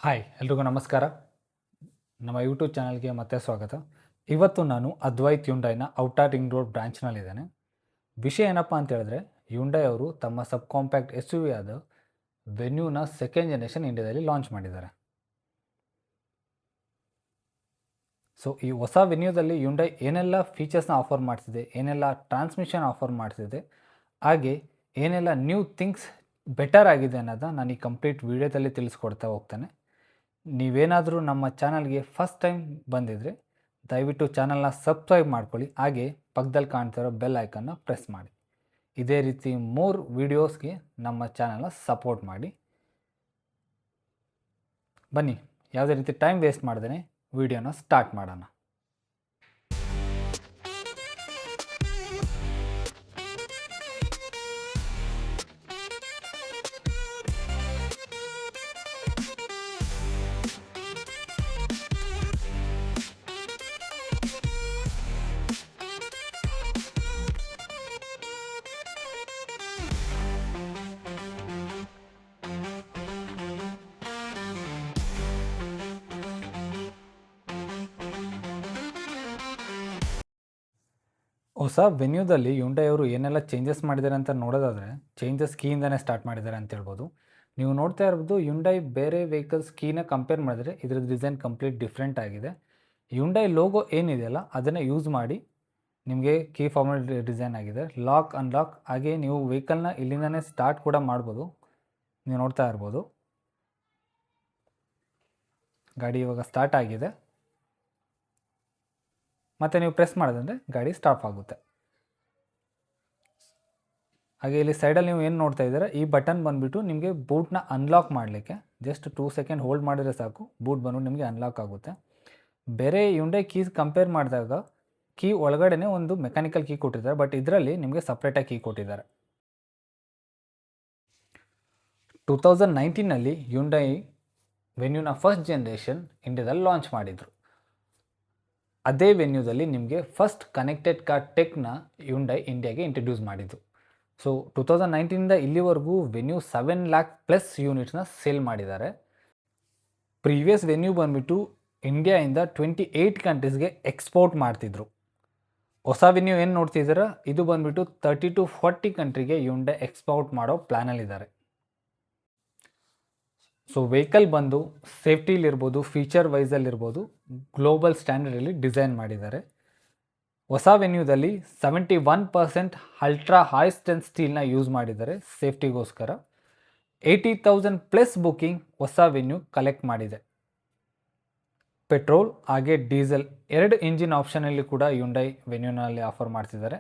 Hi ಎಲ್ರಿಗೂ ನಮಸ್ಕಾರ. ನಮ್ಮ ಯೂಟ್ಯೂಬ್ ಚಾನಲ್ಗೆ ಮತ್ತೆ ಸ್ವಾಗತ. ಇವತ್ತು ನಾನು ಅದ್ವೈತ್ ಹ್ಯುಂಡೈನ ಔಟರ್ ರಿಂಗ್ ರೋಡ್ ಬ್ರಾಂಚ್ನಲ್ಲಿದ್ದೇನೆ. ವಿಷಯ ಏನಪ್ಪ ಅಂತ ಹೇಳಿದ್ರೆ, ಹ್ಯುಂಡೈ ಅವರು ತಮ್ಮ ಸಬ್ ಕಾಂಪ್ಯಾಕ್ಟ್ ಎಸ್ ಯು ವಿ ಆದ ವೆನ್ಯೂನ ಸೆಕೆಂಡ್ ಜನರೇಷನ್ ಇಂಡಿಯಾದಲ್ಲಿ ಲಾಂಚ್ ಮಾಡಿದ್ದಾರೆ. ಸೊ ಈ ಹೊಸ ವೆನ್ಯೂದಲ್ಲಿ ಹ್ಯುಂಡೈ ಏನೆಲ್ಲ ಫೀಚರ್ಸ್ನ ಆಫರ್ ಮಾಡ್ತಿದೆ, ಏನೆಲ್ಲ ಟ್ರಾನ್ಸ್ಮಿಷನ್ ಆಫರ್ ಮಾಡ್ತಿದೆ, ಹಾಗೆ ಏನೆಲ್ಲ ನ್ಯೂ ಥಿಂಗ್ಸ್ ಬೆಟರ್ ಆಗಿದೆ ಅನ್ನೋದನ್ನ ನಾನು ಈ ಕಂಪ್ಲೀಟ್ ವಿಡಿಯೋದಲ್ಲಿ ತಿಳಿಸ್ಕೊಡ್ತಾ ಹೋಗ್ತೇನೆ. ನೀವೇನಾದರೂ ನಮ್ಮ ಚಾನಲ್ಗೆ ಫಸ್ಟ್ ಟೈಮ್ ಬಂದಿದ್ದರೆ ದಯವಿಟ್ಟು ಚಾನಲ್ನ ಸಬ್ಸ್ಕ್ರೈಬ್ ಮಾಡ್ಕೊಳ್ಳಿ, ಹಾಗೆ ಪಕ್ಕದಲ್ಲಿ ಕಾಣ್ತಿರೋ ಬೆಲ್ ಐಕನ್ನ ಪ್ರೆಸ್ ಮಾಡಿ. ಇದೇ ರೀತಿ ಮೋರ್ ವೀಡಿಯೋಸ್ಗೆ ನಮ್ಮ ಚಾನಲ್ನ ಸಪೋರ್ಟ್ ಮಾಡಿ. ಬನ್ನಿ, ಯಾವುದೇ ರೀತಿ ಟೈಮ್ ವೇಸ್ಟ್ ಮಾಡ್ದೇ ವಿಡಿಯೋನ ಸ್ಟಾರ್ಟ್ ಮಾಡೋಣ. ಹೊಸ ವೆನ್ಯೂದಲ್ಲಿ ಹ್ಯುಂಡೈ ಅವರು ಏನೆಲ್ಲ ಚೇಂಜಸ್ ಮಾಡಿದ್ದಾರೆ ಅಂತ ನೋಡೋದಾದರೆ, ಚೇಂಜಸ್ ಕೀಯಿಂದನೇ ಸ್ಟಾರ್ಟ್ ಮಾಡಿದ್ದಾರೆ ಅಂತ ಹೇಳ್ಬೋದು. ನೀವು ನೋಡ್ತಾ ಇರ್ಬೋದು, ಹ್ಯುಂಡೈ ಬೇರೆ ವೆಹಿಕಲ್ಸ್ ಕೀನ ಕಂಪೇರ್ ಮಾಡಿದ್ರೆ ಇದ್ರದ್ದು ಡಿಸೈನ್ ಕಂಪ್ಲೀಟ್ ಡಿಫ್ರೆಂಟ್ ಆಗಿದೆ. ಹ್ಯುಂಡೈ ಲೋಗೋ ಏನಿದೆಯಲ್ಲ ಅದನ್ನು ಯೂಸ್ ಮಾಡಿ ನಿಮಗೆ ಕೀ ಫಾರ್ಮಲ್ ಡಿಸೈನ್ ಆಗಿದೆ. ಲಾಕ್ ಅನ್ಲಾಕ್, ಹಾಗೆ ನೀವು ವೆಹಿಕಲ್ನ ಇಲ್ಲಿಂದನೇ ಸ್ಟಾರ್ಟ್ ಕೂಡ ಮಾಡ್ಬೋದು. ನೀವು ನೋಡ್ತಾ ಇರ್ಬೋದು, ಗಾಡಿ ಇವಾಗ ಸ್ಟಾರ್ಟ್ ಆಗಿದೆ. ಮತ್ತು ನೀವು ಪ್ರೆಸ್ ಮಾಡೋದಂದರೆ ಗಾಡಿ ಸ್ಟಾಪ್ ಆಗುತ್ತೆ. ಹಾಗೆ ಇಲ್ಲಿ ಸೈಡಲ್ಲಿ ನೀವು ಏನು ನೋಡ್ತಾ ಇದ್ದೀರಾ, ಈ ಬಟನ್ ಬಂದುಬಿಟ್ಟು ನಿಮಗೆ ಬೂಟ್ನ ಅನ್ಲಾಕ್ ಮಾಡಲಿಕ್ಕೆ ಜಸ್ಟ್ 2 ಸೆಕೆಂಡ್ ಹೋಲ್ಡ್ ಮಾಡಿದರೆ ಸಾಕು, ಬೂಟ್ ಬಂದು ನಿಮಗೆ ಅನ್ಲಾಕ್ ಆಗುತ್ತೆ. ಬೇರೆ ಹ್ಯುಂಡೈ ಕೀಸ್ ಕಂಪೇರ್ ಮಾಡಿದಾಗ ಕೀ ಒಳಗಡೆ ಒಂದು ಮೆಕ್ಯಾನಿಕಲ್ ಕೀ ಕೊಟ್ಟಿದ್ದಾರೆ, ಬಟ್ ಇದರಲ್ಲಿ ನಿಮಗೆ ಸಪ್ರೇಟಾಗಿ ಕೀ ಕೊಟ್ಟಿದ್ದಾರೆ. 2019ನಲ್ಲಿ ಹ್ಯುಂಡೈ ವೆನ್ಯೂನ ಫಸ್ಟ್ ಜನರೇಷನ್ ಇಂಡಿಯಾದಲ್ಲಿ ಲಾಂಚ್ ಮಾಡಿದರು. ಅದೇ ವೆನ್ಯೂದಲ್ಲಿ ನಿಮಗೆ ಫಸ್ಟ್ ಕನೆಕ್ಟೆಡ್ ಕಾರ್ ಟೆಕ್ನ ಹ್ಯುಂಡೈ ಇಂಡಿಯಾಗೆ ಇಂಟ್ರಡ್ಯೂಸ್ ಮಾಡಿದ್ದು. ಸೊ 2019ಇಂದ ಇಲ್ಲಿವರೆಗೂ ವೆನ್ಯೂ 7 ಲ್ಯಾಕ್ ಪ್ಲಸ್ ಯೂನಿಟ್ಸ್ನ ಸೇಲ್ ಮಾಡಿದ್ದಾರೆ. ಪ್ರೀವಿಯಸ್ ವೆನ್ಯೂ ಬಂದುಬಿಟ್ಟು ಇಂಡಿಯಾಯಿಂದ 28 ಕಂಟ್ರೀಸ್ಗೆ ಎಕ್ಸ್ಪೋರ್ಟ್ ಮಾಡ್ತಿದ್ರು. ಹೊಸ ವೆನ್ಯೂ ಏನು ನೋಡ್ತಿದ್ದೀರಾ, ಇದು ಬಂದುಬಿಟ್ಟು 30 to 40 ಕಂಟ್ರಿಗೆ ಹ್ಯುಂಡೈ ಎಕ್ಸ್ಪೋರ್ಟ್ ಮಾಡೋ ಪ್ಲ್ಯಾನಲ್ಲಿದ್ದಾರೆ. ಸೊ ವೆಹಿಕಲ್ ಬಂದು ಸೇಫ್ಟಿಲಿರ್ಬೋದು, ಫೀಚರ್ ವೈಸಲ್ಲಿರ್ಬೋದು, ಗ್ಲೋಬಲ್ ಸ್ಟ್ಯಾಂಡರ್ಡಲ್ಲಿ ಡಿಸೈನ್ ಮಾಡಿದ್ದಾರೆ. ಹೊಸ ವೆನ್ಯೂದಲ್ಲಿ 71% ಅಲ್ಟ್ರಾ ಹೈ ಸ್ಟ್ರೆಂತ್ ಸ್ಟೀಲ್ನ ಯೂಸ್ ಮಾಡಿದ್ದಾರೆ ಸೇಫ್ಟಿಗೋಸ್ಕರ. 80,000 ಪ್ಲಸ್ ಬುಕ್ಕಿಂಗ್ ಹೊಸ ವೆನ್ಯೂ ಕಲೆಕ್ಟ್ ಮಾಡಿದೆ. ಪೆಟ್ರೋಲ್ ಹಾಗೆ ಡೀಸೆಲ್ ಎರಡು ಇಂಜಿನ್ ಆಪ್ಷನಲ್ಲಿ ಕೂಡ ಹ್ಯುಂಡೈ ವೆನ್ಯೂನಲ್ಲಿ ಆಫರ್ ಮಾಡ್ತಿದ್ದಾರೆ.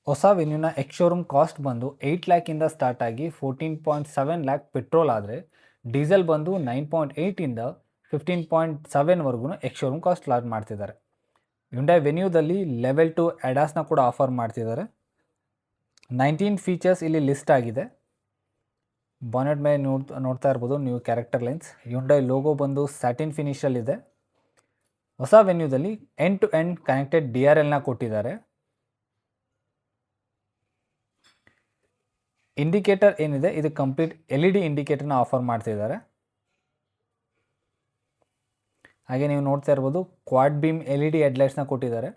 ಹೊಸ ವೆನ್ಯೂನ ಎಕ್ಸ್ ಶೋರೂಮ್ ಕಾಸ್ಟ್ ಬಂದು 8 ಲ್ಯಾಕಿಂದ ಸ್ಟಾರ್ಟ್ ಆಗಿ 14.7 ಲ್ಯಾಕ್ ಪೆಟ್ರೋಲ್ ಆದರೆ, ಡೀಸೆಲ್ ಬಂದು 9.8ಇಂದ 15.7ವರೆಗೂ ಎಕ್ಸ್ ಶೋರೂಮ್ ಕಾಸ್ಟ್ ಲಾಂಚ್ ಮಾಡ್ತಿದ್ದಾರೆ. ಹ್ಯುಂಡೈ ವೆನ್ಯೂದಲ್ಲಿ ಲೆವೆಲ್ 2 ADASನ ಕೂಡ ಆಫರ್ ಮಾಡ್ತಿದ್ದಾರೆ. 19 ಫೀಚರ್ಸ್ ಇಲ್ಲಿ ಲಿಸ್ಟ್ ಆಗಿದೆ. ಬಾನೆಟ್ ಮೇಲೆ ನೋಡ್ತಾ ಇರ್ಬೋದು ನೀವು ಕ್ಯಾರೆಕ್ಟರ್ ಲೈನ್ಸ್. ಹ್ಯುಂಡೈ ಲೋಗೋ ಬಂದು ಸ್ಯಾಟಿನ್ ಫಿನಿಷಲ್ಲಿದೆ. ಹೊಸ ವೆನ್ಯೂದಲ್ಲಿ ಎಂಡ್ ಟು ಎಂಡ್ ಕನೆಕ್ಟೆಡ್ DRLನ ಕೊಟ್ಟಿದ್ದಾರೆ. ಇಂಡಿಕೇಟರ್ ಏನಿದೆ ಇದು ಕಂಪ್ಲೀಟ್ LED ಇಂಡಿಕೇಟರ್ನ ಆಫರ್ ಮಾಡ್ತಿದ್ದಾರೆ. ಹಾಗೆ ನೀವು ನೋಡ್ತಾ ಇರ್ಬೋದು ಕ್ವಾಡ್ ಬೀಮ್ LED ಹೆಡ್ಲೈಟ್ಸ್ನ ಕೊಟ್ಟಿದ್ದಾರೆ.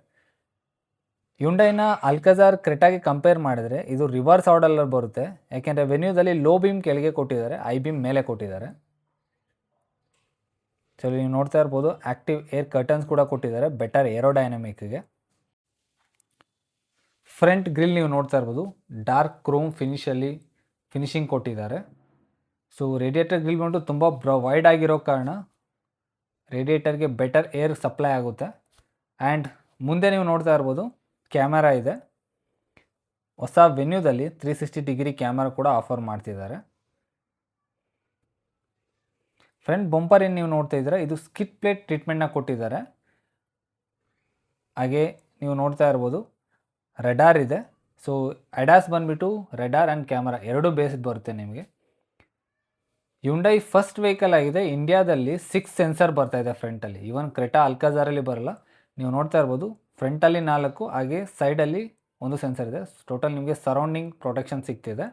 ಹ್ಯುಂಡೈನ ಅಲ್ಕಜಾರ್ ಕ್ರೆಟಾಗೆ ಕಂಪೇರ್ ಮಾಡಿದರೆ ಇದು ರಿವರ್ಸ್ ಆರ್ಡರಲ್ಲಿ ಬರುತ್ತೆ, ಯಾಕೆಂದರೆ ವೆನ್ಯೂದಲ್ಲಿ ಲೋ ಬೀಮ್ ಕೆಳಗೆ ಕೊಟ್ಟಿದ್ದಾರೆ, ಐ ಬೀಮ್ ಮೇಲೆ ಕೊಟ್ಟಿದ್ದಾರೆ. ಸೊ ನೀವು ನೋಡ್ತಾ ಇರ್ಬೋದು ಆ್ಯಕ್ಟಿವ್ ಏರ್ ಕರ್ಟನ್ಸ್ ಕೂಡ ಕೊಟ್ಟಿದ್ದಾರೆ ಬೆಟರ್ ಏರೋಡೈನಮಿಕ್ಗೆ. ಫ್ರಂಟ್ ಗ್ರಿಲ್ ನೀವು ನೋಡ್ತಾ ಇರ್ಬೋದು ಡಾರ್ಕ್ ಕ್ರೋಮ್ ಫಿನಿಶಿಂಗ್ ಕೊಟ್ಟಿದ್ದಾರೆ. ಸೊ ರೇಡಿಯೇಟರ್ ಗ್ರಿಲ್ ಬಂದು ತುಂಬ ವೈಡ್ ಆಗಿರೋ ಕಾರಣ ರೇಡಿಯೇಟರ್ಗೆ ಬೆಟರ್ ಏರ್ ಸಪ್ಲೈ ಆಗುತ್ತೆ. ಆ್ಯಂಡ್ ಮುಂದೆ ನೀವು ನೋಡ್ತಾ ಇರ್ಬೋದು ಕ್ಯಾಮರಾ ಇದೆ. ಹೊಸ ವೆನ್ಯೂದಲ್ಲಿ 360 ಡಿಗ್ರಿ ಕ್ಯಾಮರಾ ಕೂಡ ಆಫರ್ ಮಾಡ್ತಿದ್ದಾರೆ. ಫ್ರಂಟ್ ಬಂಪರ್ ಏನು ನೀವು ನೋಡ್ತಾ ಇದ್ದೀರಾ, ಇದು ಸ್ಕಿಡ್ ಪ್ಲೇಟ್ ಟ್ರೀಟ್ಮೆಂಟ್ನ ಕೊಟ್ಟಿದ್ದಾರೆ. ಹಾಗೆ ನೀವು ನೋಡ್ತಾ ಇರ್ಬೋದು ರೆಡಾರ್ ಇದೆ. ಸೊ ADAS ಬಂದುಬಿಟ್ಟು ರೆಡಾರ್ ಆ್ಯಂಡ್ ಕ್ಯಾಮರಾ ಎರಡೂ ಬೇಸ್ಡ್ ಬರುತ್ತೆ ನಿಮಗೆ. ಹ್ಯುಂಡೈ ಫಸ್ಟ್ ವೆಹಿಕಲ್ ಆಗಿದೆ ಇಂಡಿಯಾದಲ್ಲಿ 6 ಸೆನ್ಸರ್ ಬರ್ತಾ ಇದೆ ಫ್ರಂಟಲ್ಲಿ. ಈವನ್ ಕ್ರೆಟಾ ಅಲ್ಕಾಜಾರಲ್ಲಿ ಬರಲ್ಲ. ನೀವು ನೋಡ್ತಾ ಇರ್ಬೋದು ಫ್ರಂಟಲ್ಲಿ 4 ಹಾಗೆ ಸೈಡಲ್ಲಿ 1 ಸೆನ್ಸರ್ ಇದೆ. ಟೋಟಲ್ ನಿಮಗೆ ಸರೌಂಡಿಂಗ್ ಪ್ರೊಟೆಕ್ಷನ್ ಸಿಗ್ತಿದೆ.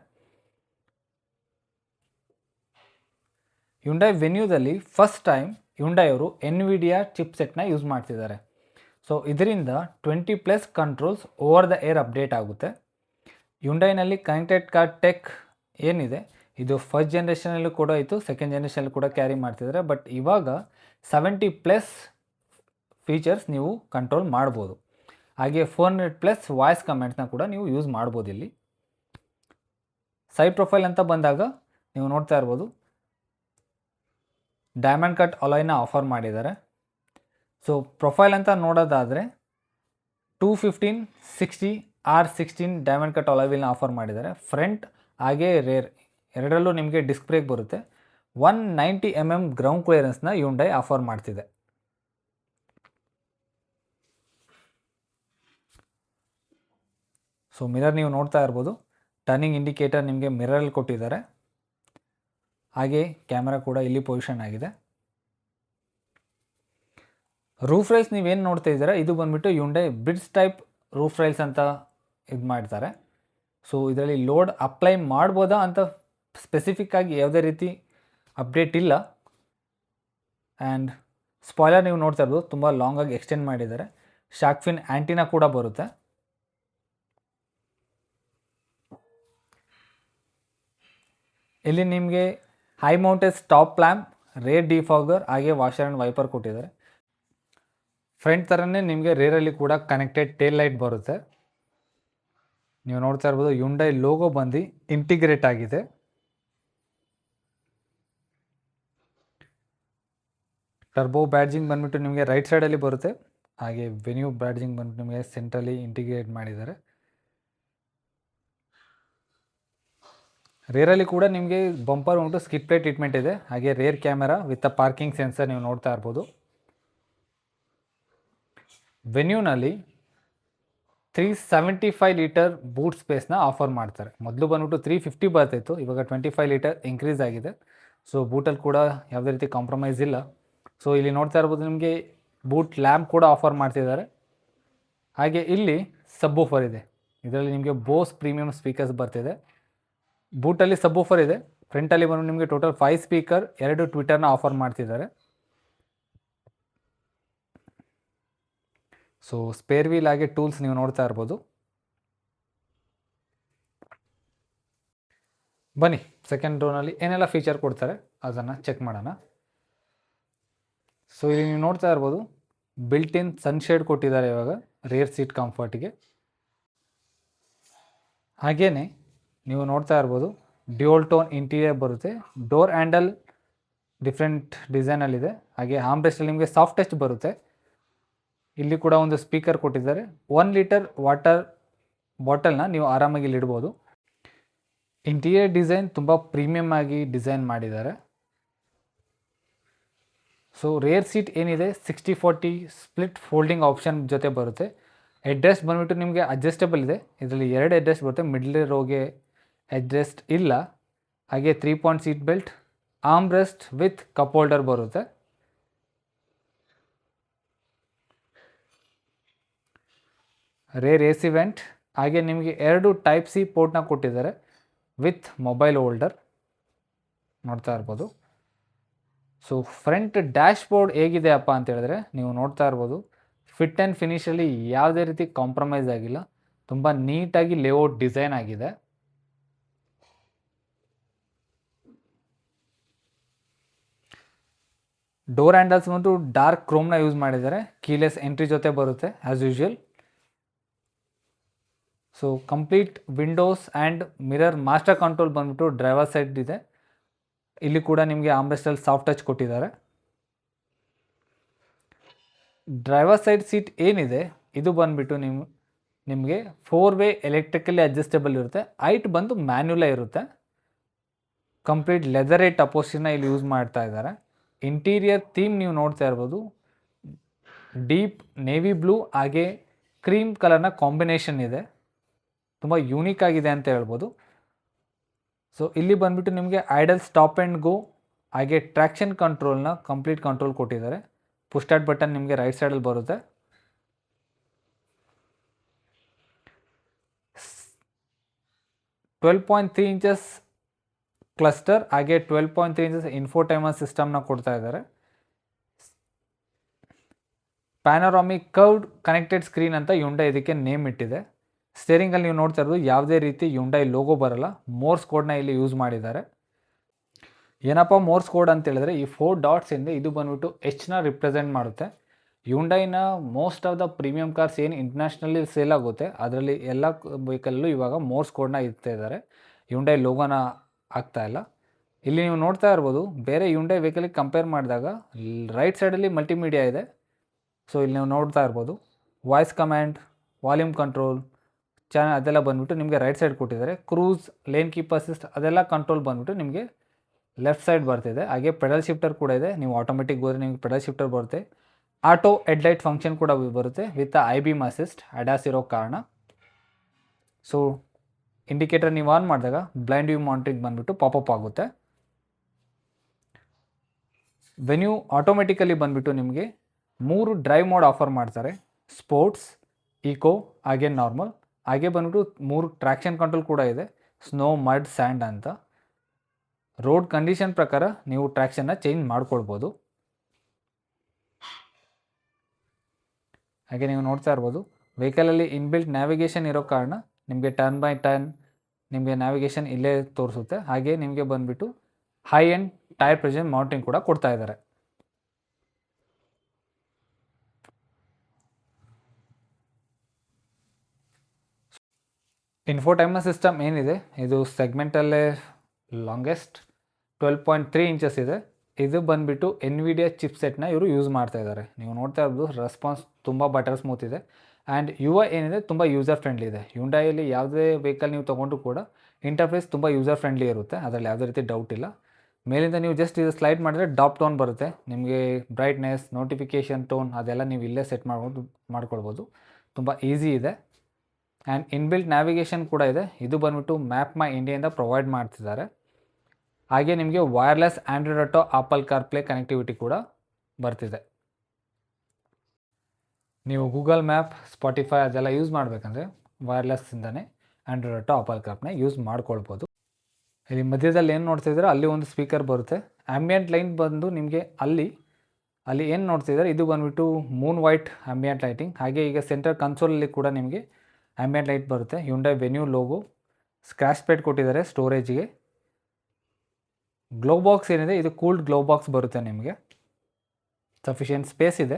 ಯುಂಡೈ ವೆನ್ಯೂದಲ್ಲಿ ಫಸ್ಟ್ ಟೈಮ್ ಯುಂಡೈ ಅವರು ಎನ್ವಿಡಿಯಾ ಚಿಪ್ಸೆಟ್ನ ಯೂಸ್ ಮಾಡ್ತಿದ್ದಾರೆ. ಸೊ ಇದರಿಂದ 20+ controls over the air update ಆಗುತ್ತೆ. ಯುಂಡೈನಲ್ಲಿ ಕನೆಕ್ಟೆಡ್ ಕಾರ್ ಟೆಕ್ ಏನಿದೆ ಇದು ಫಸ್ಟ್ ಜನ್ರೇಷನಲ್ಲೂ ಕೂಡ ಇತ್ತು, ಸೆಕೆಂಡ್ ಜನ್ರೇಷನಲ್ಲಿ ಕೂಡ ಕ್ಯಾರಿ ಮಾಡ್ತಿದ್ದಾರೆ. ಬಟ್ ಇವಾಗ 70+ ಫೀಚರ್ಸ್ ನೀವು ಕಂಟ್ರೋಲ್ ಮಾಡ್ಬೋದು. ಹಾಗೆ 400+ ವಾಯ್ಸ್ ಕಮೆಂಟ್ಸ್ನ ಕೂಡ ನೀವು ಯೂಸ್ ಮಾಡ್ಬೋದು. ಇಲ್ಲಿ ಸೈಡ್ ಪ್ರೊಫೈಲ್ ಅಂತ ಬಂದಾಗ ನೀವು ನೋಡ್ತಾ ಇರ್ಬೋದು ಡೈಮಂಡ್ ಕಟ್ ಅಲಾಯ್ನ ಆಫರ್ ಮಾಡಿದ್ದಾರೆ. ಸೊ ಪ್ರೊಫೈಲ್ ಅಂತ ನೋಡೋದಾದರೆ 215/60 R16 ಡೈಮಂಡ್ ಕಟ್ ಅಲಾಯ್ವಿಲ್ನ ಆಫರ್ ಮಾಡಿದ್ದಾರೆ. ಫ್ರಂಟ್ ಹಾಗೆ ರೇರ್ ಎರಡರಲ್ಲೂ ನಿಮಗೆ ಡಿಸ್ಕ್ ಬ್ರೇಕ್ ಬರುತ್ತೆ. 190 mm ಗ್ರೌಂಡ್ ಕ್ಲಿಯರೆನ್ಸ್ನ ಯುಂಡೈ ಆಫರ್ ಮಾಡ್ತಿದೆ. ಸೊ ಮಿರರ್ ನೀವು ನೋಡ್ತಾ ಇರ್ಬೋದು, ಟರ್ನಿಂಗ್ ಇಂಡಿಕೇಟರ್ ನಿಮಗೆ ಮಿರರಲ್ಲಿ ಕೊಟ್ಟಿದ್ದಾರೆ. ಹಾಗೆ ಕ್ಯಾಮ್ರಾ ಕೂಡ ಇಲ್ಲಿ ಪೊಸಿಷನ್ ಆಗಿದೆ. ರೂಫ್ ರೈಲ್ಸ್ ನೀವೇನು ನೋಡ್ತಾ ಇದ್ದೀರಾ ಇದು ಬಂದುಬಿಟ್ಟು Hyundai bridge type roof rails ಅಂತ ಇದು ಮಾಡ್ತಾರೆ. ಸೊ ಇದರಲ್ಲಿ ಲೋಡ್ ಅಪ್ಲೈ ಮಾಡ್ಬೋದಾ ಅಂತ ಸ್ಪೆಸಿಫಿಕ್ಕಾಗಿ ಯಾವುದೇ ರೀತಿ ಅಪ್ಡೇಟ್ ಇಲ್ಲ. ಆ್ಯಂಡ್ ಸ್ಪಾಯ್ಲರ್ ನೀವು ನೋಡ್ತಾ ಇರ್ಬೋದು ತುಂಬ ಲಾಂಗಾಗಿ ಎಕ್ಸ್ಟೆಂಡ್ ಮಾಡಿದ್ದಾರೆ. ಶಾರ್ಕ್ ಫಿನ್ ಆ್ಯಂಟಿನಾ ಕೂಡ ಬರುತ್ತೆ. ಇಲ್ಲಿ ನಿಮಗೆ high mounted stop lamp, rear defogger ಹಾಗೆ ವಾಷರ್ ಆ್ಯಂಡ್ ವೈಪರ್ ಕೊಟ್ಟಿದ್ದಾರೆ. ಫ್ರಂಟ್ ಥರನೇ ನಿಮಗೆ ರೇರಲ್ಲಿ ಕೂಡ ಕನೆಕ್ಟೆಡ್ ಟೇಲ್ ಲೈಟ್ ಬರುತ್ತೆ. ನೀವು ನೋಡ್ತಾ ಇರ್ಬೋದು ಯುಂಡೈ ಲೋಗೋ ಬಂದು ಇಂಟಿಗ್ರೇಟ್ ಆಗಿದೆ. ಟರ್ಬೋ ಬ್ಯಾಡ್ಜಿಂಗ್ ಬಂದುಬಿಟ್ಟು ನಿಮಗೆ ರೈಟ್ ಸೈಡಲ್ಲಿ ಬರುತ್ತೆ. ಹಾಗೆ ವೆನ್ಯೂ ಬ್ಯಾಡ್ಜಿಂಗ್ ಬಂದುಬಿಟ್ಟು ನಿಮಗೆ ಸೆಂಟ್ರಲ್ಲಿ ಇಂಟಿಗ್ರೇಟ್ ಮಾಡಿದ್ದಾರೆ. ರೇರಲ್ಲಿ ಕೂಡ ನಿಮಗೆ ಬಂಪರ್ ಉಂಟು ಸ್ಕಿಡ್ ಪ್ಲೇಟ್ ಟ್ರೀಟ್ಮೆಂಟ್ ಇದೆ. ಹಾಗೆ rear camera with a parking sensor ನೀವು ನೋಡ್ತಾ ಇರ್ಬೋದು. ವೆನ್ಯೂನಲ್ಲಿ 375 ಲೀಟರ್ ಬೂಟ್ ಸ್ಪೇಸ್ನ ಆಫರ್ ಮಾಡ್ತಾರೆ. ಮೊದಲು ಬಂದ್ಬಿಟ್ಟು 350 ಬರ್ತಾಯಿತ್ತು, ಇವಾಗ 25 ಲೀಟರ್ ಇನ್ಕ್ರೀಸ್ ಆಗಿದೆ. ಸೊ ಬೂಟಲ್ಲಿ ಕೂಡ ಯಾವುದೇ ರೀತಿ ಕಾಂಪ್ರಮೈಸ್ ಇಲ್ಲ. ಸೊ ಇಲ್ಲಿ ನೋಡ್ತಾ ಇರ್ಬೋದು ನಿಮಗೆ ಬೂಟ್ ಲ್ಯಾಂಪ್ ಕೂಡ ಆಫರ್ ಮಾಡ್ತಿದ್ದಾರೆ. ಹಾಗೆ ಇಲ್ಲಿ ಸಬ್ವೂಫರ್ ಇದೆ. ಇದರಲ್ಲಿ ನಿಮಗೆ ಬೋಸ್ ಪ್ರೀಮಿಯಂ ಸ್ಪೀಕರ್ಸ್ ಬರ್ತಿದೆ. ಬೂಟಲ್ಲಿ ಸಬ್ವೂಫರ್ ಇದೆ. ಫ್ರಂಟಲ್ಲಿ ಬಂದು ನಿಮಗೆ ಟೋಟಲ್ 5 ಸ್ಪೀಕರ್, 2 ಟ್ವಿಟರ್ನ ಆಫರ್ ಮಾಡ್ತಿದ್ದಾರೆ. ಸೊ ಸ್ಪೇರ್ ವೀಲ್ ಹಾಗೆ ಟೂಲ್ಸ್ ನೀವು ನೋಡ್ತಾ ಇರ್ಬೋದು. ಬನ್ನಿ ಸೆಕೆಂಡ್ ರೋನಲ್ಲಿ ಏನೆಲ್ಲ ಫೀಚರ್ ಕೊಡ್ತಾರೆ ಅದನ್ನು ಚೆಕ್ ಮಾಡೋಣ. ಸೊ ಇಲ್ಲಿ ನೀವು ನೋಡ್ತಾ ಇರ್ಬೋದು ಬಿಲ್ಟ್ ಇನ್ ಸನ್ಶೇಡ್ ಕೊಟ್ಟಿದ್ದಾರೆ ಇವಾಗ ರೇರ್ ಸೀಟ್ ಕಂಫರ್ಟಿಗೆ. ಹಾಗೆಯೇ ನೀವು ನೋಡ್ತಾ ಇರ್ಬೋದು ಡ್ಯೂಯಲ್ ಟೋನ್ ಇಂಟೀರಿಯರ್ ಬರುತ್ತೆ. ಡೋರ್ ಹ್ಯಾಂಡಲ್ ಡಿಫ್ರೆಂಟ್ ಡಿಸೈನಲ್ಲಿದೆ. ಹಾಗೆ ಆರ್ಮ್ರೆಸ್ಟಲ್ಲಿ ನಿಮಗೆ ಸಾಫ್ಟ್ ಟಚ್ ಬರುತ್ತೆ. ಇಲ್ಲಿ ಕೂಡ ಒಂದು ಸ್ಪೀಕರ್ ಕೊಟ್ಟಿದ್ದಾರೆ. 1 ಲೀಟರ್ ವಾಟರ್ ಬಾಟಲ್ನ ನೀವು ಆರಾಮಾಗಿ ಇಲ್ಲಿಡ್ಬೋದು. ಇಂಟೀರಿಯರ್ ಡಿಸೈನ್ ತುಂಬ ಪ್ರೀಮಿಯಮ್ ಆಗಿ ಡಿಸೈನ್ ಮಾಡಿದ್ದಾರೆ. ಸೊ ರೇರ್ ಸೀಟ್ ಏನಿದೆ 60/40 ಸ್ಪ್ಲಿಟ್ ಫೋಲ್ಡಿಂಗ್ ಆಪ್ಷನ್ ಜೊತೆ ಬರುತ್ತೆ. ಹೆಡ್ರೆಸ್ಟ್ ಬಂದುಬಿಟ್ಟು ನಿಮಗೆ ಅಡ್ಜಸ್ಟಬಲ್ ಇದೆ. ಇದರಲ್ಲಿ 2 ಹೆಡ್ರೆಸ್ಟ್ ಬರುತ್ತೆ. ಮಿಡ್ಲ್ ರೋಗೆ ಹೆಡ್ರೆಸ್ಟ್ ಇಲ್ಲ. ಹಾಗೆ 3 point seat belt, arm rest with cup holder ಬರುತ್ತೆ. ರೇರ್ AC ವೆಂಟ್, ಹಾಗೆ ನಿಮಗೆ 2 ಟೈಪ್ ಸಿ ಪೋರ್ಟ್ನ ಕೊಟ್ಟಿದ್ದಾರೆ ವಿತ್ ಮೊಬೈಲ್ ಹೋಲ್ಡರ್ ನೋಡ್ತಾ ಇರ್ಬೋದು. ಸೊ ಫ್ರಂಟ್ ಡ್ಯಾಶ್ ಬೋರ್ಡ್ ಹೇಗಿದೆ ಅಪ್ಪ ಅಂತ ಹೇಳಿದ್ರೆ ನೀವು ನೋಡ್ತಾ ಇರ್ಬೋದು ಫಿಟ್ ಆ್ಯಂಡ್ ಫಿನಿಷಲ್ಲಿ ಯಾವುದೇ ರೀತಿ ಕಾಂಪ್ರಮೈಸ್ ಆಗಿಲ್ಲ. ತುಂಬ ನೀಟಾಗಿ ಲೇಔಟ್ ಡಿಸೈನ್ ಆಗಿದೆ. ಡೋರ್ ಹ್ಯಾಂಡಲ್ಸ್ ಬಂದು ಡಾರ್ಕ್ ಕ್ರೋಮ್ನ ಯೂಸ್ ಮಾಡಿದ್ದಾರೆ. ಕೀಲೆಸ್ ಎಂಟ್ರಿ ಜೊತೆ ಬರುತ್ತೆ as usual. So complete Windows and mirror master control ಬಂದ್ಬಿಟ್ಟು ಡ್ರೈವರ್ ಸೈಡ್ ಇದೆ. ಇಲ್ಲಿ ಕೂಡ ನಿಮಗೆ ಆರ್ಮ್ರೆಸ್ಟಲ್ಲಿ ಸಾಫ್ಟ್ ಟಚ್ ಕೊಟ್ಟಿದ್ದಾರೆ. ಡ್ರೈವರ್ ಸೈಡ್ ಸೀಟ್ ಏನಿದೆ ಇದು ಬಂದುಬಿಟ್ಟು ನಿಮಗೆ 4-ವೇ ಎಲೆಕ್ಟ್ರಿಕಲಿ ಅಡ್ಜಸ್ಟಬಲ್ ಇರುತ್ತೆ. ಹೈಟ್ ಬಂದು ಮ್ಯಾನ್ಯುಲೇ ಇರುತ್ತೆ. ಕಂಪ್ಲೀಟ್ ಲೆದರೇಟ್ ಅಪೋಸಿನ ಇಲ್ಲಿ ಯೂಸ್ ಮಾಡ್ತಾ ಇದ್ದಾರೆ. ಇಂಟೀರಿಯರ್ ಥೀಮ್ ನೀವು ನೋಡ್ತಾ ಇರ್ಬೋದು ಡೀಪ್ ನೇವಿ ಬ್ಲೂ ಹಾಗೆ ಕ್ರೀಮ್ ಕಲರ್ನ ಕಾಂಬಿನೇಷನ್ ಇದೆ. ತುಂಬ ಯೂನಿಕ್ ಆಗಿದೆ ಅಂತ ಹೇಳ್ಬೋದು. ಸೊ ಇಲ್ಲಿ ಬಂದುಬಿಟ್ಟು ನಿಮಗೆ ಐಡಲ್ ಸ್ಟಾಪ್ ಆ್ಯಂಡ್ ಗೋ ಹಾಗೆ ಟ್ರ್ಯಾಕ್ಷನ್ ಕಂಟ್ರೋಲ್ನ ಕಂಪ್ಲೀಟ್ ಕಂಟ್ರೋಲ್ ಕೊಟ್ಟಿದ್ದಾರೆ. ಪುಶ್ ಸ್ಟಾರ್ಟ್ ಬಟನ್ ನಿಮಗೆ ರೈಟ್ ಸೈಡಲ್ಲಿ ಬರುತ್ತೆ. $12.3 ಇಂಚಸ್ ಕ್ಲಸ್ಟರ್ ಹಾಗೆ 12.3 ಇಂಚಸ್ ಇನ್ಫೋಟೈಮರ್ ಸಿಸ್ಟಮ್ನ ಕೊಡ್ತಾ ಇದ್ದಾರೆ. ಪ್ಯಾನರಾಮಿಕ್ ಕರ್ವ್ಡ್ ಕನೆಕ್ಟೆಡ್ ಸ್ಕ್ರೀನ್ ಅಂತ ಯುಂಡೈ ಇದಕ್ಕೆ ನೇಮ್ ಇಟ್ಟಿದೆ. ಸ್ಟೇರಿಂಗಲ್ಲಿ ನೀವು ನೋಡ್ತಾ ಇರೋದು ಯಾವುದೇ ರೀತಿ ಯುಂಡೈ ಲೋಗೋ ಬರಲ್ಲ, ಮೋರ್ಸ್ ಕೋಡ್ನ ಇಲ್ಲಿ ಯೂಸ್ ಮಾಡಿದ್ದಾರೆ. ಏನಪ್ಪ ಮೋರ್ಸ್ ಕೋಡ್ ಅಂತ ಹೇಳಿದ್ರೆ, ಈ 4 ಡಾಟ್ಸ್ ಇಂದ ಇದು ಬಂದ್ಬಿಟ್ಟು ಎಚ್ನ ರಿಪ್ರೆಸೆಂಟ್ ಮಾಡುತ್ತೆ. ಯುಂಡೈನ most of the premium cars ಏನು ಇಂಟರ್ನ್ಯಾಷನಲ್ಲಿ ಸೇಲ್ ಆಗುತ್ತೆ ಅದರಲ್ಲಿ ಎಲ್ಲ ವೆಹಿಕಲ್ಲೂ ಇವಾಗ ಮೋರ್ಸ್ ಕೋಡ್ನ ಇರ್ತಾ ಇದ್ದಾರೆ, ಯುಂಡೈ ಲೋಗೋನ ಆಗ್ತಾ ಇಲ್ಲ. ಇಲ್ಲಿ ನೀವು ನೋಡ್ತಾ ಇರ್ಬೋದು, ಬೇರೆ ಯುಂಡೈ ವೆಹಿಕಲಿಗೆ ಕಂಪೇರ್ ಮಾಡಿದಾಗ ರೈಟ್ ಸೈಡಲ್ಲಿ ಮಲ್ಟಿಮೀಡಿಯಾ ಇದೆ. ಸೊ ಇಲ್ಲಿ ನೀವು ನೋಡ್ತಾ ಇರ್ಬೋದು ವಾಯ್ಸ್ ಕಮ್ಯಾಂಡ್, ವಾಲ್ಯೂಮ್ ಕಂಟ್ರೋಲ್, ಅದೆಲ್ಲ ಬಂದ್ಬಿಟ್ಟು ನಿಮಗೆ ರೈಟ್ ಸೈಡ್ ಕೊಟ್ಟಿದ್ದಾರೆ. ಕ್ರೂಸ್, ಲೇನ್ ಕೀಪ್ ಅಸಿಸ್ಟ್ ಅದೆಲ್ಲ ಕಂಟ್ರೋಲ್ ಬಂದ್ಬಿಟ್ಟು ನಿಮಗೆ ಲೆಫ್ಟ್ ಸೈಡ್ ಬರ್ತಿದೆ. ಹಾಗೆ ಪೆಡಲ್ ಶಿಫ್ಟರ್ ಕೂಡ ಇದೆ. ನೀವು ಆಟೋಮೆಟಿಕ್ ಹೋದರೆ ನಿಮಗೆ ಪೆಡಲ್ ಶಿಫ್ಟರ್ ಬರುತ್ತೆ. ಆಟೋ ಹೆಡ್ಲೈಟ್ ಫಂಕ್ಷನ್ ಕೂಡ ಬರುತ್ತೆ ವಿತ್ ಐ ಬೀಮ್ ಅಸಿಸ್ಟ್ ಅಡ್ಯಾಸ್ ಇರೋ ಕಾರಣ. ಸೊ ಇಂಡಿಕೇಟರ್ ನೀವು ಆನ್ ಮಾಡಿದಾಗ ಬ್ಲೈಂಡ್ ವ್ಯೂ ಮಾನಿಟರಿಂಗ್ ಬಂದ್ಬಿಟ್ಟು ಪಾಪಪ್ ಆಗುತ್ತೆ. ವೆನ್ಯೂ ಆಟೋಮೆಟಿಕಲಿ ಬಂದ್ಬಿಟ್ಟು ನಿಮಗೆ 3 ಡ್ರೈವ್ ಮೋಡ್ ಆಫರ್ ಮಾಡ್ತಾರೆ, ಸ್ಪೋರ್ಟ್ಸ್, ಈಕೋ ಹಾಗೆ ನಾರ್ಮಲ್. ಹಾಗೆ ಬಂದ್ಬಿಟ್ಟು 3 ಟ್ರ್ಯಾಕ್ಷನ್ ಕಂಟ್ರೋಲ್ ಕೂಡ ಇದೆ, ಸ್ನೋ, ಮಡ್, ಸ್ಯಾಂಡ್ ಅಂತ. ರೋಡ್ ಕಂಡೀಷನ್ ಪ್ರಕಾರ ನೀವು ಟ್ರ್ಯಾಕ್ಷನ್ನ ಚೇಂಜ್ ಮಾಡ್ಕೊಳ್ಬೋದು. ಹಾಗೆ ನೀವು ನೋಡ್ತಾ ಇರ್ಬೋದು ವೆಹಿಕಲಲ್ಲಿ ಇನ್ಬಿಲ್ಟ್ ನ್ಯಾವಿಗೇಷನ್ ಇರೋ ಕಾರಣ ನಿಮಗೆ ಟರ್ನ್ ಬೈ ಟರ್ನ್ ನಿಮಗೆ ನ್ಯಾವಿಗೇಷನ್ ಇಲ್ಲೇ ತೋರಿಸುತ್ತೆ. ಹಾಗೆ ನಿಮಗೆ ಬಂದುಬಿಟ್ಟು high end tyre pressure monitoring ಕೂಡ ಕೊಡ್ತಾ ಇದ್ದಾರೆ. ಇನ್ಫೋಟೈಮರ್ ಸಿಸ್ಟಮ್ ಏನಿದೆ ಇದು ಸೆಗ್ಮೆಂಟಲ್ಲೇ ಲಾಂಗೆಸ್ಟ್ 12.3 ಇಂಚಸ್ ಇದೆ. ಇದು ಬಂದುಬಿಟ್ಟು ಎನ್ವಿಡಿಯಾ ಚಿಪ್ಸೆಟ್ನ ಇವರು ಯೂಸ್ ಮಾಡ್ತಾ ಇದ್ದಾರೆ. ನೀವು ನೋಡ್ತಾ ಇರ್ಬೋದು ರೆಸ್ಪಾನ್ಸ್ ತುಂಬ ಬಟರ್ ಸ್ಮೂತ್ ಇದೆ. ಆ್ಯಂಡ್ UI ಏನಿದೆ ತುಂಬ ಯೂಸರ್ ಫ್ರೆಂಡ್ಲಿ ಇದೆ. ಯುಂಡೈಯಲ್ಲಿ ಯಾವುದೇ ವೆಹಿಕಲ್ ನೀವು ತೊಗೊಂಡು ಕೂಡ ಇಂಟರ್ಫೇಸ್ ತುಂಬ ಯೂಸರ್ ಫ್ರೆಂಡ್ಲಿ ಇರುತ್ತೆ, ಅದರಲ್ಲಿ ಯಾವುದೇ ರೀತಿ ಡೌಟ್ ಇಲ್ಲ. ಮೇಲಿಂದ ನೀವು ಜಸ್ಟ್ ಇದು ಸ್ಲೈಡ್ ಮಾಡಿದ್ರೆ ಟಾಪ್ ಟೋನ್ ಬರುತ್ತೆ, ನಿಮಗೆ ಬ್ರೈಟ್ನೆಸ್, ನೋಟಿಫಿಕೇಷನ್ ಟೋನ್ ಅದೆಲ್ಲ ನೀವು ಇಲ್ಲೇ ಸೆಟ್ ಮಾಡ್ಕೊಳ್ಬೋದು. ತುಂಬ ಈಸಿ ಇದೆ. ಆ್ಯಂಡ್ ಇನ್ಬಿಲ್ಟ್ ನ್ಯಾವಿಗೇಷನ್ ಕೂಡ ಇದೆ. ಇದು ಬಂದ್ಬಿಟ್ಟು ಮ್ಯಾಪ್ ಮೈ ಇಂಡಿಯಾದಿಂದ ಪ್ರೊವೈಡ್ ಮಾಡ್ತಿದ್ದಾರೆ. ಹಾಗೆ ನಿಮಗೆ wireless Android auto, apple CarPlay connectivity ಕೂಡ ಬರ್ತಿದೆ. ನೀವು ಗೂಗಲ್ ಮ್ಯಾಪ್, ಸ್ಪಾಟಿಫೈ ಅದೆಲ್ಲ ಯೂಸ್ ಮಾಡಬೇಕಂದ್ರೆ ವೈರ್ಲೆಸ್ಸಿಂದನೇ ಆಂಡ್ರಾಯ್ಡ್ ಆಟೋ, ಆಪಲ್ ಕಾರ್ಪ್ನೇ ಯೂಸ್ ಮಾಡ್ಕೊಳ್ಬೋದು. ಇಲ್ಲಿ ಮಧ್ಯದಲ್ಲಿ ಏನು ನೋಡ್ತಿದ್ರೆ ಅಲ್ಲಿ ಒಂದು ಸ್ಪೀಕರ್ ಬರುತ್ತೆ. ಆ್ಯಂಬಿಯಂಟ್ ಲೈನ್ ಬಂದು ನಿಮಗೆ ಅಲ್ಲಿ ಏನು ನೋಡ್ತಿದ್ದಾರೆ ಇದು ಬಂದುಬಿಟ್ಟು ಮೂನ್ ವೈಟ್ ಆ್ಯಂಬಿಯಂಟ್ ಲೈಟಿಂಗ್. ಹಾಗೆ ಈಗ ಸೆಂಟರ್ ಕನ್ಸೋಲಲ್ಲಿ ಕೂಡ ನಿಮಗೆ ಆ್ಯಂಬಿಯಂಟ್ ಲೈಟ್ ಬರುತ್ತೆ. Hyundai venue logo, scratch pad ಕೊಟ್ಟಿದ್ದಾರೆ ಸ್ಟೋರೇಜಿಗೆ. ಗ್ಲೋ ಬಾಕ್ಸ್ ಏನಿದೆ ಇದು ಕೂಲ್ಡ್ ಗ್ಲೋ ಬಾಕ್ಸ್ ಬರುತ್ತೆ, ನಿಮಗೆ ಸಫಿಷಿಯೆಂಟ್ ಸ್ಪೇಸ್ ಇದೆ.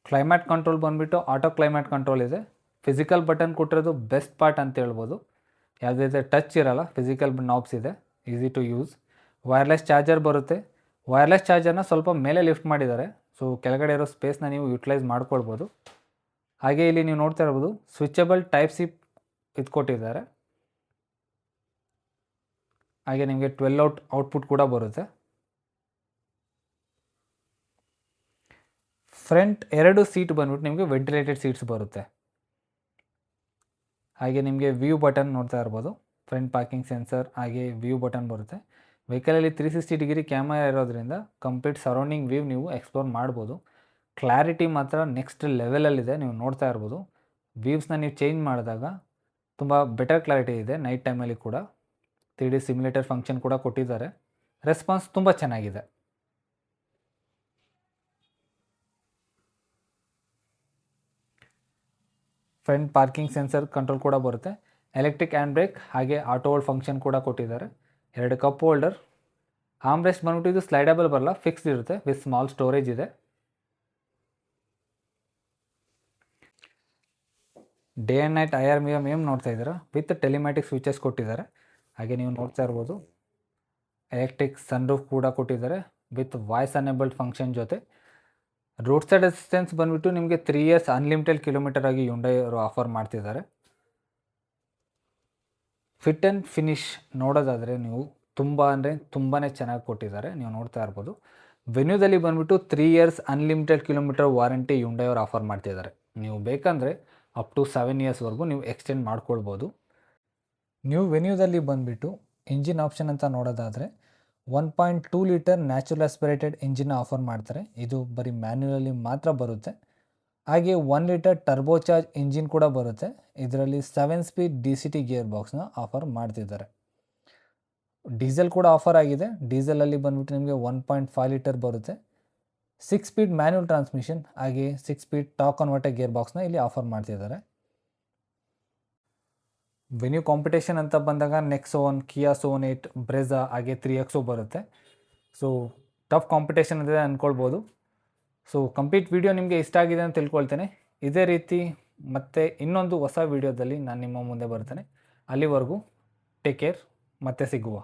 ಕ್ಲೈಮೇಟ್ ಕಂಟ್ರೋಲ್ ಬಂದುಬಿಟ್ಟು ಆಟೋ ಕ್ಲೈಮೇಟ್ ಕಂಟ್ರೋಲ್ ಇದೆ. ಫಿಸಿಕಲ್ ಬಟನ್ ಕೊಟ್ಟಿರೋದು ಬೆಸ್ಟ್ ಪಾರ್ಟ್ ಅಂತ ಹೇಳ್ಬೋದು, ಯಾವುದೇ ಟಚ್ ಇರೋಲ್ಲ, ಫಿಸಿಕಲ್ ನಾಬ್ಸ್ ಇದೆ, easy to use. Wireless charger ಬರುತ್ತೆ. ವೈರ್ಲೆಸ್ ಚಾರ್ಜರ್ನ ಸ್ವಲ್ಪ ಮೇಲೆ ಲಿಫ್ಟ್ ಮಾಡಿದ್ದಾರೆ, ಸೊ ಕೆಳಗಡೆ ಇರೋ ಸ್ಪೇಸ್ನ ನೀವು ಯುಟಿಲೈಸ್ ಮಾಡ್ಕೊಳ್ಬೋದು. ಹಾಗೆ ಇಲ್ಲಿ ನೀವು ನೋಡ್ತಾ ಇರ್ಬೋದು ಸ್ವಿಚಬಲ್ ಟೈಪ್ ಸಿ ಇದು ಕೊಟ್ಟಿದ್ದಾರೆ. ಹಾಗೆ ನಿಮಗೆ 12 ಔಟ್ಪುಟ್ ಕೂಡ ಬರುತ್ತೆ. ಫ್ರಂಟ್ 2 ಸೀಟ್ ಬಂದ್ಬಿಟ್ಟು ನಿಮಗೆ ವೆಂಟಿಲೇಟೆಡ್ ಸೀಟ್ಸ್ ಬರುತ್ತೆ. ಹಾಗೆ ನಿಮಗೆ ವ್ಯೂ ಬಟನ್ ನೋಡ್ತಾ ಇರ್ಬೋದು, ಫ್ರಂಟ್ ಪಾರ್ಕಿಂಗ್ ಸೆನ್ಸರ್ ಹಾಗೆ ವ್ಯೂ ಬಟನ್ ಬರುತ್ತೆ. ವೆಹಿಕಲಲ್ಲಿ 360 ಡಿಗ್ರಿ ಕ್ಯಾಮರಾ ಇರೋದ್ರಿಂದ ಕಂಪ್ಲೀಟ್ ಸರೌಂಡಿಂಗ್ ವ್ಯೂ ನೀವು ಎಕ್ಸ್ಪ್ಲೋರ್ ಮಾಡ್ಬೋದು. ಕ್ಲಾರಿಟಿ ಮಾತ್ರ ನೆಕ್ಸ್ಟ್ ಲೆವೆಲಲ್ಲಿದೆ, ನೀವು ನೋಡ್ತಾ ಇರ್ಬೋದು. ವ್ಯೂವ್ಸ್ನ ನೀವು ಚೇಂಜ್ ಮಾಡಿದಾಗ ತುಂಬ ಬೆಟರ್ ಕ್ಲಾರಿಟಿ ಇದೆ. ನೈಟ್ ಟೈಮಲ್ಲಿ ಕೂಡ 3D ಸಿಮ್ಯುಲೇಟರ್ ಫಂಕ್ಷನ್ ಕೂಡ ಕೊಟ್ಟಿದ್ದಾರೆ. ರೆಸ್ಪಾನ್ಸ್ ತುಂಬ ಚೆನ್ನಾಗಿದೆ. ಫ್ರಂಟ್ ಪಾರ್ಕಿಂಗ್ ಸೆನ್ಸರ್ ಕಂಟ್ರೋಲ್ ಕೂಡ ಬರುತ್ತೆ. ಎಲೆಕ್ಟ್ರಿಕ್ ಹ್ಯಾಂಡ್ ಬ್ರೇಕ್ ಹಾಗೆ ಆಟೋ ಹೋಲ್ಡ್ ಫಂಕ್ಷನ್ ಕೂಡ ಕೊಟ್ಟಿದ್ದಾರೆ. 2 ಕಪ್ ಹೋಲ್ಡರ್. ಆರ್ಮ್ರೆಸ್ಟ್ ಬಂದ್ಬಿಟ್ಟು ಇದು ಸ್ಲೈಡಬಲ್ ಬರಲ್ಲ, ಫಿಕ್ಸ್ಡ್ ಇರುತ್ತೆ ವಿತ್ ಸ್ಮಾಲ್ ಸ್ಟೋರೇಜ್ ಇದೆ. ಡೇ ಆ್ಯಂಡ್ ನೈಟ್ IR ನೋಡ್ತಾ ಇದ್ದೀರಾ, ವಿತ್ ಟೆಲಿಮ್ಯಾಟಿಕ್ ಸ್ವಿಚಸ್ ಕೊಟ್ಟಿದ್ದಾರೆ. ಹಾಗೆ ನೀವು ನೋಡ್ತಾ ಇರ್ಬೋದು ಎಲೆಕ್ಟ್ರಿಕ್ ಸನ್ರೂಫ್ ಕೂಡ ಕೊಟ್ಟಿದ್ದಾರೆ ವಿತ್ ವಾಯ್ಸ್ ಅನೇಬಲ್ಡ್ ಫಂಕ್ಷನ್ ಜೊತೆ. ರೋಡ್ ಸೈಡ್ ಅಸಿಸ್ಟೆನ್ಸ್ ಬಂದುಬಿಟ್ಟು ನಿಮಗೆ 3 ಇಯರ್ಸ್ ಅನ್ಲಿಮಿಟೆಡ್ ಕಿಲೋಮೀಟರ್ ಆಗಿ ಯುಂಡೈ ಅವರು ಆಫರ್ ಮಾಡ್ತಿದ್ದಾರೆ. ಫಿಟ್ ಆ್ಯಂಡ್ ಫಿನಿಶ್ ನೋಡೋದಾದರೆ ನೀವು ತುಂಬ ಅಂದರೆ ತುಂಬಾ ಚೆನ್ನಾಗಿ ಕೊಟ್ಟಿದ್ದಾರೆ, ನೀವು ನೋಡ್ತಾ ಇರ್ಬೋದು. ವೆನ್ಯೂದಲ್ಲಿ ಬಂದುಬಿಟ್ಟು 3 years unlimited kilometre warranty Hyundai ಅವರು ಆಫರ್ ಮಾಡ್ತಿದ್ದಾರೆ. ನೀವು ಬೇಕಂದರೆ ಅಪ್ ಟು 7 ಇಯರ್ಸ್ವರೆಗೂ ನೀವು ಎಕ್ಸ್ಟೆಂಡ್ ಮಾಡ್ಕೊಳ್ಬೋದು. ನ್ಯೂ ವೆನ್ಯೂದಲ್ಲಿ ಬಂದುಬಿಟ್ಟು ಇಂಜಿನ್ ಆಪ್ಷನ್ ಅಂತ ನೋಡೋದಾದರೆ 1.2 ಲೀಟರ್ ನ್ಯಾಚುರಲ್ ಆಸ್ಪಿರೇಟೆಡ್ ಇಂಜಿನ್ನ ಆಫರ್ ಮಾಡ್ತಾರೆ. ಇದು ಬರೀ ಮ್ಯಾನ್ಯುವಲಿ ಮಾತ್ರ ಬರುತ್ತೆ. ಹಾಗೆ 1 ಲೀಟರ್ ಟರ್ಬೋಚಾರ್ಜ್ ಇಂಜಿನ್ ಕೂಡ ಬರುತ್ತೆ. ಇದರಲ್ಲಿ 7 ಸ್ಪೀಡ್ DCT ಗೇರ್ ಬಾಕ್ಸ್ನ ಆಫರ್ ಮಾಡ್ತಿದ್ದಾರೆ. ಡೀಸೆಲ್ ಕೂಡ ಆಫರ್ ಆಗಿದೆ. ಡೀಸೆಲಲ್ಲಿ ಬಂದ್ಬಿಟ್ಟು ನಿಮಗೆ 1.5 ಲೀಟರ್ ಬರುತ್ತೆ. 6 ಸ್ಪೀಡ್ ಮ್ಯಾನ್ಯುವಲ್ ಟ್ರಾನ್ಸ್ಮಿಷನ್ ಹಾಗೆ 6 ಸ್ಪೀಡ್ ಟಾರ್ಕ್ ಕನ್ವರ್ಟರ್ ಗೇರ್ ಬಾಕ್ಸ್ನ ಇಲ್ಲಿ ಆಫರ್ ಮಾಡ್ತಿದ್ದಾರೆ. ವೆನ್ಯೂ ಕಾಂಪಿಟೇಷನ್ ಅಂತ ಬಂದಾಗ ನೆಕ್ಸಾನ್, ಕಿಯಾ ಸೋನೆಟ್, ಬ್ರೆಝಾ ಹಾಗೆ 3XO ಬರುತ್ತೆ. ಸೊ ಟಫ್ ಕಾಂಪಿಟೇಷನ್ ಇದೆ ಅಂದ್ಕೊಳ್ಬೋದು. ಸೊ ಕಂಪ್ಲೀಟ್ ವಿಡಿಯೋ ನಿಮಗೆ ಇಷ್ಟ ಆಗಿದೆ ಅಂತ ತಿಳ್ಕೊಳ್ತೇನೆ. ಇದೇ ರೀತಿ ಮತ್ತೆ ಇನ್ನೊಂದು ಹೊಸ ವಿಡಿಯೋದಲ್ಲಿ ನಾನು ನಿಮ್ಮ ಮುಂದೆ ಬರ್ತೇನೆ. ಅಲ್ಲಿವರೆಗೂ ಟೇಕ್ ಕೇರ್, ಮತ್ತೆ ಸಿಗುವ.